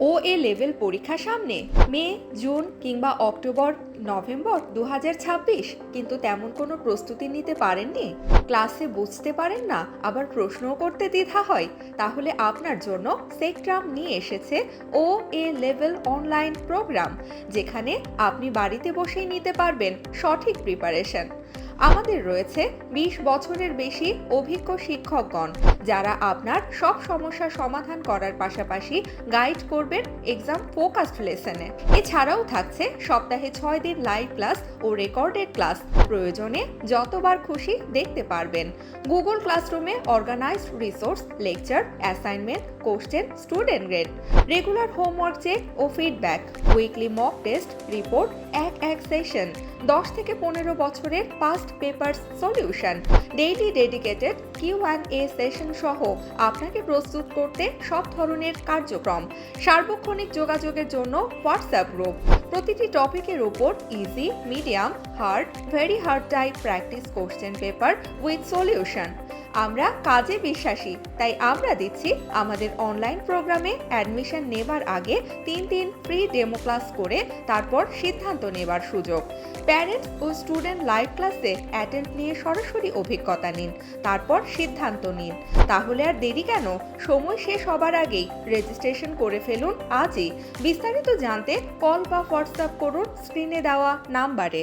OA level পরীক্ষা সামনে মে, June কিংবা অক্টোবর, নভেম্বর 2026, কিন্তু তেমন কোনো প্রস্তুতি নিতে পারেননি, ক্লাসে বুঝতে পারেন না, আবার প্রশ্নও করতে দ্বিধা হয়? তাহলে আপনার জন্য সেক্ট্রাম নিয়ে এসেছে OA লেভেল অনলাইন প্রোগ্রাম, যেখানে আপনি বাড়িতে বসেই নিতে পারবেন সঠিক প্রিপারেশন। আমাদের রয়েছে 20 বছরের বেশি অভিজ্ঞ শিক্ষকগণ, যারা আপনার সব সমস্যার সমাধান করার পাশাপাশি গাইড করবেন এক্সাম ফোকাসড লেসনে। এছাড়াও থাকছে সপ্তাহে 6 দিন লাইভ ক্লাস ও রেকর্ডেড ক্লাস, প্রয়োজনে যতবার খুশি দেখতে পারবেন। গুগল ক্লাসরুমে organised resource, lecture, assignment, question, student grade, regular homework check ও feedback, weekly mock test, report, এক সেশন, 10 থেকে 15 বছরের past papers solution, daily dedicated Q&A session সহ আপনাকে প্রস্তুত করতে সব ধরনের কার্যক্রম। সার্বক্ষণিক যোগাযোগের জন্য হোয়াটসঅ্যাপ গ্রুপ, প্রতিটি টপিকের উপর easy, medium, hard, very hard type practice question paper with solution. আমরা কাজে বিশ্বাসী, তাই আমরা দিচ্ছি আমাদের অনলাইন প্রোগ্রামে অ্যাডমিশন নেবার আগে 3 দিন ফ্রি ডেমো ক্লাস করে তারপর সিদ্ধান্ত নেবার সুযোগ। প্যারেন্টস ও স্টুডেন্ট লাইভ ক্লাসে অ্যাটেন্ড নিয়ে সরাসরি অভিজ্ঞতা নিন, তারপর সিদ্ধান্ত নিন। তাহলে আর দেরি কেন? সময় শেষ হবার আগেই রেজিস্ট্রেশন করে ফেলুন আজই। বিস্তারিত জানতে কল বা হোয়াটসঅ্যাপ করুন স্ক্রিনে দেওয়া নাম্বারে।